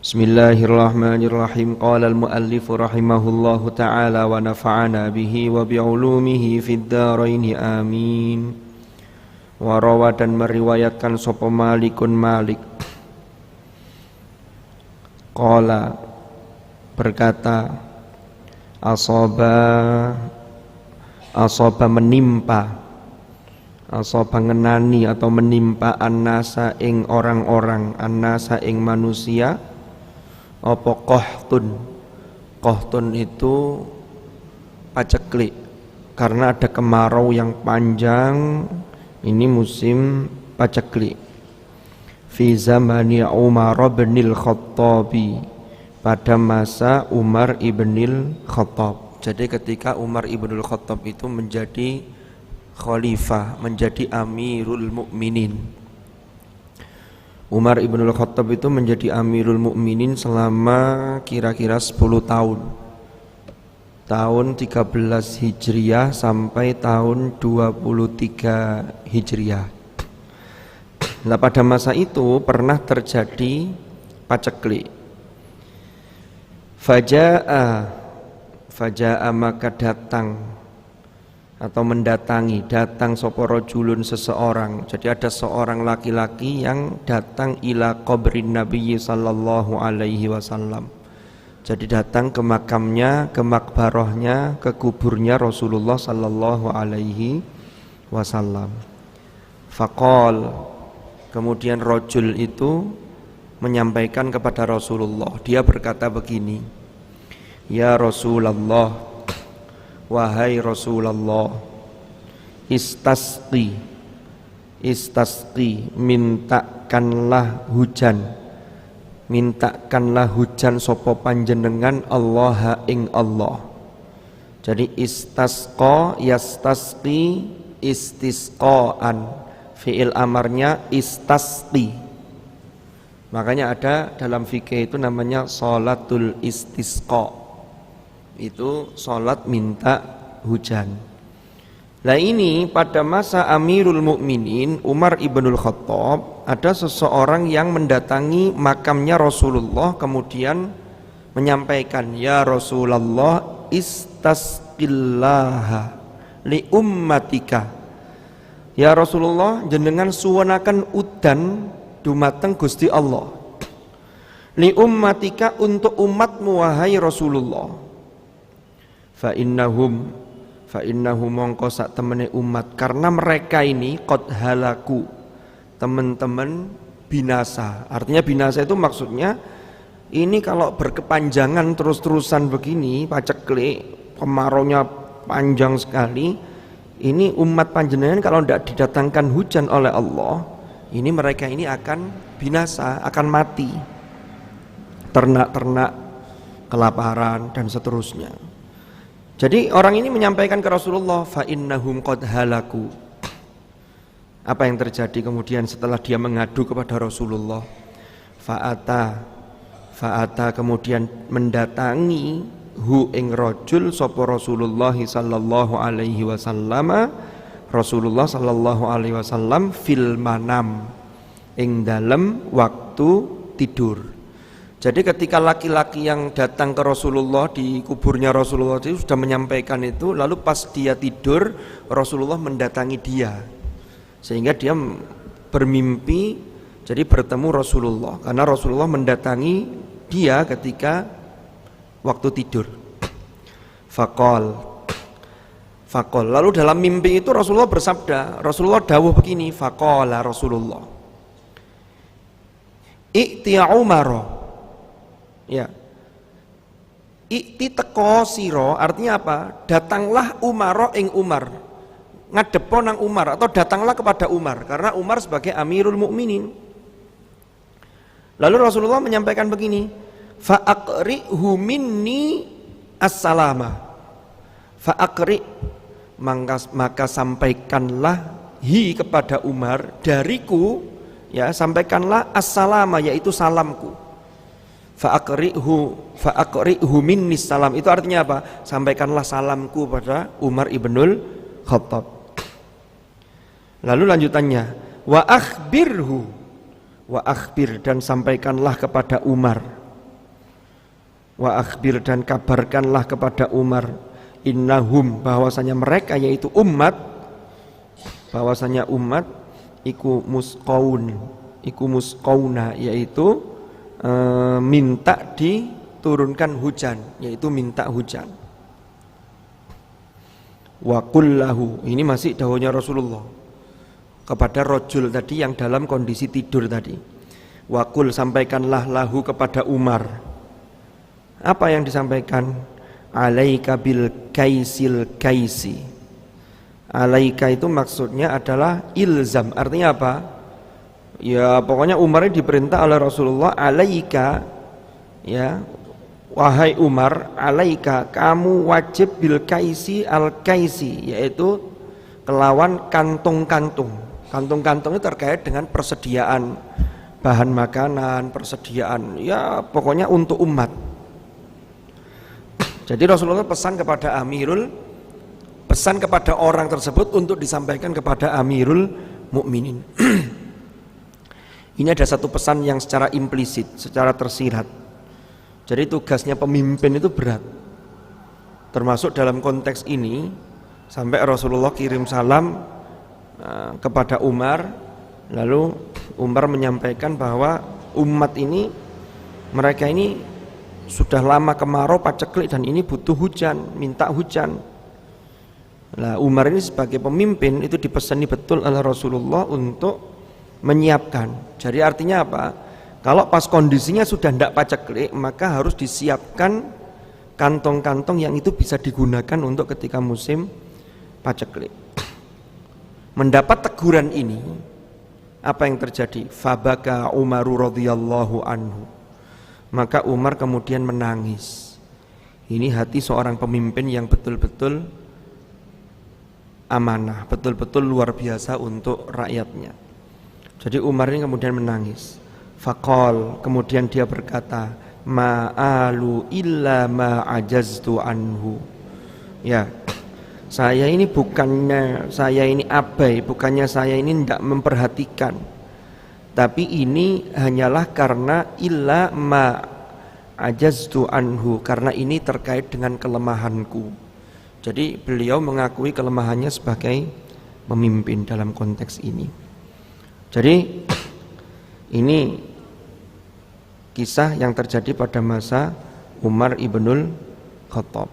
Bismillahirrahmanirrahim. Qala al-muallif rahimahullahu ta'ala wa nafa'ana bihi wa bi'ulumihi fid dharain amin. Wa rawa dan meriwayatkan sapa Malikun Malik. Qala berkata, asaba menimpa, asaba ngenani atau menimpa annasa ing orang-orang, annasa ing manusia apa qahtun itu paceklik, karena ada kemarau yang panjang. Ini musim paceklik. Fi zamani Umar bin Khattabi, pada masa Umar ibnil Khattab. Jadi ketika Umar ibnul Khattab itu menjadi khalifah, menjadi Amirul Mukminin. Umar ibnul Khattab itu menjadi Amirul Mukminin selama kira-kira 10 tahun. Tahun 13 Hijriah sampai tahun 23 Hijriah. Nah, pada masa itu pernah terjadi paceklik. Faja'a maka datang atau mendatangi, datang sapa rajulun seseorang. Jadi ada seorang laki-laki yang datang ila qabrin Nabi sallallahu alaihi wasallam. Jadi datang ke makamnya, ke makbarahnya, ke kuburnya Rasulullah sallallahu alaihi wasallam. Faqal, kemudian rajul itu menyampaikan kepada Rasulullah. Dia berkata begini, ya Rasulullah, wahai Rasulullah, istasqi, mintakanlah hujan sapa panjenengan Allah ing Allah. Jadi istasqa, yastasqi, istisqaan, fi'il amarnya istasqi. Makanya ada dalam fikih itu namanya sholatul istisqa, itu sholat minta hujan. Nah ini pada masa Amirul Mukminin Umar ibnul Khattab, ada seseorang yang mendatangi makamnya Rasulullah, kemudian menyampaikan, ya Rasulullah, istasqillaha li ummatika. Ya Rasulullah, jenengan suwanaken udan dumateng Gusti Allah, li ummatika, untuk umatmu wahai Rasulullah. Fa innahum mongko sak temene umat, karena mereka ini qad halaku, teman-teman binasa. Artinya binasa itu maksudnya ini kalau berkepanjangan terus-terusan begini, paceklik, kemaraunya panjang sekali, ini umat panjenengan kalau tidak didatangkan hujan oleh Allah, ini mereka ini akan binasa, akan mati. Ternak-ternak kelaparan dan seterusnya. Jadi orang ini menyampaikan ke Rasulullah, fa innahum qad halaku. Apa yang terjadi kemudian setelah dia mengadu kepada Rasulullah? Fa'ata kemudian mendatangi hu ing rajul sapa Rasulullah sallallahu alaihi wasallam, Rasulullah sallallahu alaihi wasallam fil manam, ing dalem waktu tidur. Jadi ketika laki-laki yang datang ke Rasulullah di kuburnya Rasulullah itu sudah menyampaikan itu, lalu pas dia tidur Rasulullah mendatangi dia, sehingga dia bermimpi, jadi bertemu Rasulullah, karena Rasulullah mendatangi dia ketika waktu tidur. Faqal, lalu dalam mimpi itu Rasulullah bersabda, Rasulullah dawuh begini, faqala Rasulullah, i'ti Umar. Ya, ikti teko siro, artinya apa? Datanglah Umar ing Umar, ngadepo nang Umar, atau datanglah kepada Umar, karena Umar sebagai Amirul Mukminin. Lalu Rasulullah menyampaikan begini, fa'aqri'hu minni as-salama, fa'aqri', maka sampaikanlah kepada Umar dariku, ya, sampaikanlah as-salama, yaitu salamku. Fa'aqri'hu minni salam, itu artinya apa? Sampaikanlah salamku pada Umar ibnul Khattab. Lalu lanjutannya, wa akhbir, dan sampaikanlah kepada Umar, Wa akhbir, dan kabarkanlah kepada Umar, innahum, bahwasanya mereka yaitu umat, bahwasanya umat iku musqauna, yaitu minta diturunkan hujan, yaitu minta hujan. Wa qul lahu, ini masih dawuhnya Rasulullah kepada rojul tadi yang dalam kondisi tidur tadi. Wa qul, sampaikanlah lahu kepada Umar. Apa yang disampaikan? Alaika bil kaisil kaisi. Alaika itu maksudnya adalah ilzam. Artinya apa? Ya pokoknya Umar ini diperintah oleh Rasulullah, alaika, ya wahai Umar, alaika, kamu wajib bil kaisi al kaisi, yaitu kelawan kantung-kantung. Kantung-kantung itu terkait dengan persediaan bahan makanan, persediaan, ya pokoknya untuk umat. Jadi Rasulullah pesan kepada orang tersebut untuk disampaikan kepada Amirul Mukminin. Ini ada satu pesan yang secara implisit, secara tersirat. Jadi tugasnya pemimpin itu berat. Termasuk dalam konteks ini, sampai Rasulullah kirim salam kepada Umar, lalu Umar menyampaikan bahwa umat ini, mereka ini sudah lama kemarau paceklik dan ini butuh hujan, minta hujan. Nah, Umar ini sebagai pemimpin itu dipesani betul oleh Rasulullah untuk menyiapkan. Jadi artinya apa? Kalau pas kondisinya sudah tidak paceklik, maka harus disiapkan kantong-kantong yang itu bisa digunakan untuk ketika musim paceklik. Mendapat teguran ini, apa yang terjadi? Fabaka Umaru radhiyallahu anhu. Maka Umar kemudian menangis. Ini hati seorang pemimpin yang betul-betul amanah, betul-betul luar biasa untuk rakyatnya. Jadi Umar ini kemudian menangis. Faqal, kemudian dia berkata, ma'alu illa ma'ajaztu anhu. Ya, saya ini abai, bukannya saya ini tidak memperhatikan, tapi ini hanyalah karena illa ma'ajaztu anhu, karena ini terkait dengan kelemahanku. Jadi beliau mengakui kelemahannya sebagai pemimpin dalam konteks ini. Jadi ini kisah yang terjadi pada masa Umar ibnul Khattab.